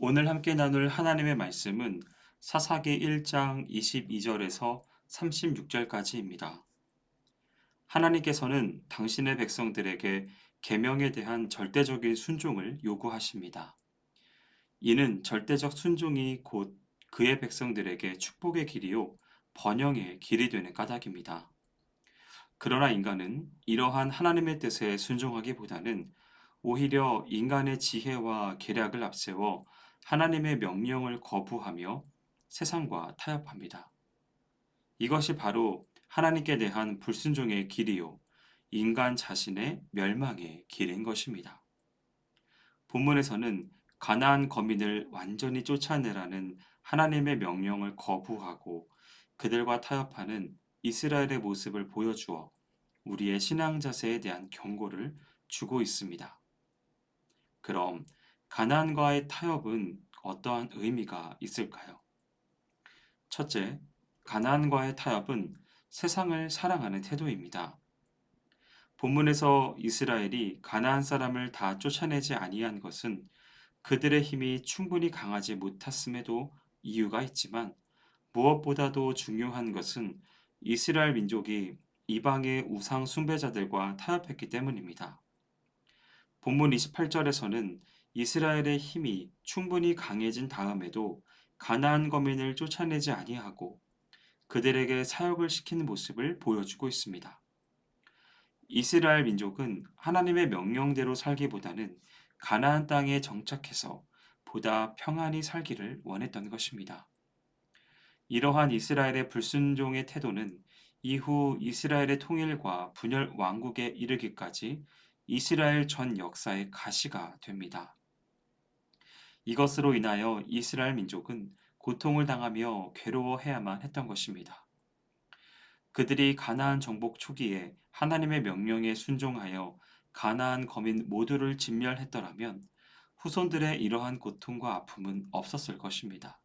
오늘 함께 나눌 하나님의 말씀은 사사기 1장 22절에서 36절까지입니다. 하나님께서는 당신의 백성들에게 계명에 대한 절대적인 순종을 요구하십니다. 이는 절대적 순종이 곧 그의 백성들에게 축복의 길이요 번영의 길이 되는 까닭입니다. 그러나 인간은 이러한 하나님의 뜻에 순종하기보다는 오히려 인간의 지혜와 계략을 앞세워 하나님의 명령을 거부하며 세상과 타협합니다. 이것이 바로 하나님께 대한 불순종의 길이요, 인간 자신의 멸망의 길인 것입니다. 본문에서는 가나안 거민을 완전히 쫓아내라는 하나님의 명령을 거부하고 그들과 타협하는 이스라엘의 모습을 보여주어 우리의 신앙 자세에 대한 경고를 주고 있습니다. 그럼 가나안과의 타협은 어떠한 의미가 있을까요? 첫째, 가나안과의 타협은 세상을 사랑하는 태도입니다. 본문에서 이스라엘이 가나안 사람을 다 쫓아내지 아니한 것은 그들의 힘이 충분히 강하지 못했음에도 이유가 있지만 무엇보다도 중요한 것은 이스라엘 민족이 이방의 우상 숭배자들과 타협했기 때문입니다. 본문 28절에서는 이스라엘의 힘이 충분히 강해진 다음에도 가나안 거민을 쫓아내지 아니하고 그들에게 사역을 시키는 모습을 보여주고 있습니다. 이스라엘 민족은 하나님의 명령대로 살기보다는 가나안 땅에 정착해서 보다 평안히 살기를 원했던 것입니다. 이러한 이스라엘의 불순종의 태도는 이후 이스라엘의 통일과 분열 왕국에 이르기까지 이스라엘 전 역사의 가시가 됩니다. 이것으로 인하여 이스라엘 민족은 고통을 당하며 괴로워해야만 했던 것입니다. 그들이 가나안 정복 초기에 하나님의 명령에 순종하여 가나안 거민 모두를 진멸했더라면 후손들의 이러한 고통과 아픔은 없었을 것입니다.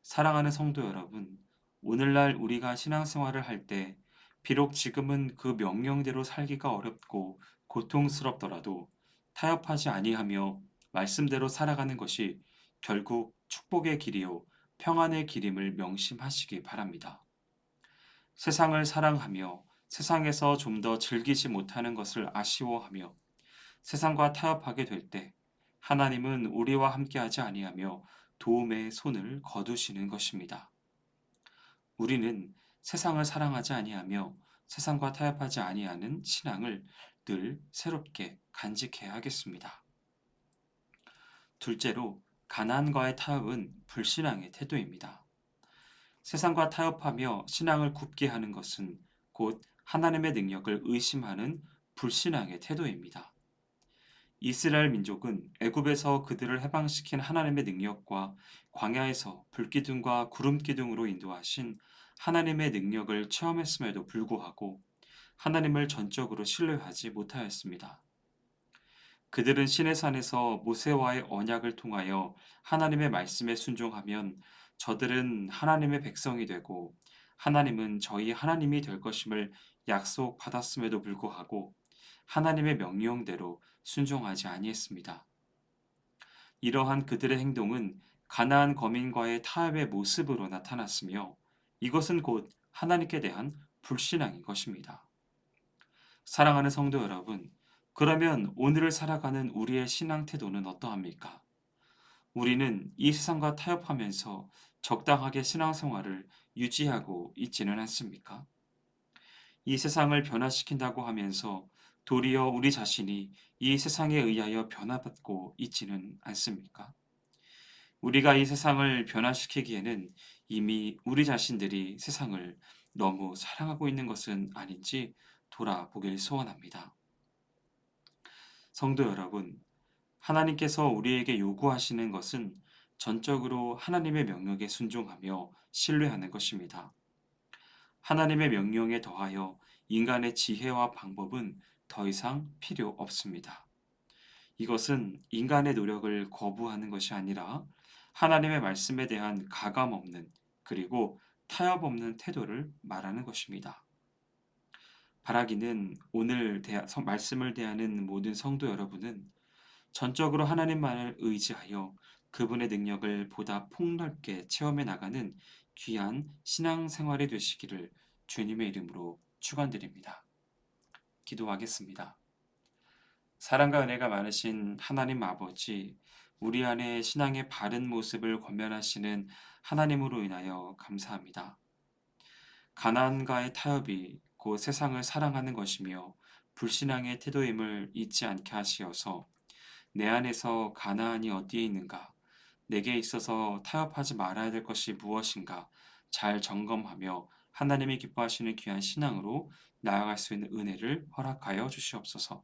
사랑하는 성도 여러분, 오늘날 우리가 신앙생활을 할 때 비록 지금은 그 명령대로 살기가 어렵고 고통스럽더라도 타협하지 아니하며 말씀대로 살아가는 것이 결국 축복의 길이요 평안의 길임을 명심하시기 바랍니다. 세상을 사랑하며 세상에서 좀 더 즐기지 못하는 것을 아쉬워하며 세상과 타협하게 될 때 하나님은 우리와 함께하지 아니하며 도움의 손을 거두시는 것입니다. 우리는 세상을 사랑하지 아니하며 세상과 타협하지 아니하는 신앙을 늘 새롭게 간직해야 하겠습니다. 둘째로 가나안과의 타협은 불신앙의 태도입니다. 세상과 타협하며 신앙을 굽게 하는 것은 곧 하나님의 능력을 의심하는 불신앙의 태도입니다. 이스라엘 민족은 애굽에서 그들을 해방시킨 하나님의 능력과 광야에서 불기둥과 구름기둥으로 인도하신 하나님의 능력을 체험했음에도 불구하고 하나님을 전적으로 신뢰하지 못하였습니다. 그들은 시내산에서 모세와의 언약을 통하여 하나님의 말씀에 순종하면 저들은 하나님의 백성이 되고 하나님은 저희 하나님이 될 것임을 약속받았음에도 불구하고 하나님의 명령대로 순종하지 아니했습니다. 이러한 그들의 행동은 가나안 거민과의 타협의 모습으로 나타났으며 이것은 곧 하나님께 대한 불신앙인 것입니다. 사랑하는 성도 여러분, 그러면 오늘을 살아가는 우리의 신앙 태도는 어떠합니까? 우리는 이 세상과 타협하면서 적당하게 신앙생활을 유지하고 있지는 않습니까? 이 세상을 변화시킨다고 하면서 도리어 우리 자신이 이 세상에 의하여 변화받고 있지는 않습니까? 우리가 이 세상을 변화시키기에는 이미 우리 자신들이 세상을 너무 사랑하고 있는 것은 아닌지 돌아보길 소원합니다. 성도 여러분, 하나님께서 우리에게 요구하시는 것은 전적으로 하나님의 명령에 순종하며 신뢰하는 것입니다. 하나님의 명령에 더하여 인간의 지혜와 방법은 더 이상 필요 없습니다. 이것은 인간의 노력을 거부하는 것이 아니라 하나님의 말씀에 대한 가감 없는 그리고 타협 없는 태도를 말하는 것입니다. 바라기는 오늘 말씀을 대하는 모든 성도 여러분은 전적으로 하나님만을 의지하여 그분의 능력을 보다 폭넓게 체험해 나가는 귀한 신앙생활이 되시기를 주님의 이름으로 축원드립니다. 기도하겠습니다. 사랑과 은혜가 많으신 하나님 아버지, 우리 안에 신앙의 바른 모습을 권면하시는 하나님으로 인하여 감사합니다. 가난과의 타협이 곧 세상을 사랑하는 것이며 불신앙의 태도임을 잊지 않게 하시어서 내 안에서 가나안이 어디에 있는가, 내게 있어서 타협하지 말아야 될 것이 무엇인가 잘 점검하며 하나님이 기뻐하시는 귀한 신앙으로 나아갈 수 있는 은혜를 허락하여 주시옵소서.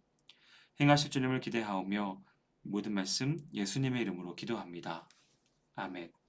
행하실 주님을 기대하오며 모든 말씀 예수님의 이름으로 기도합니다. 아멘.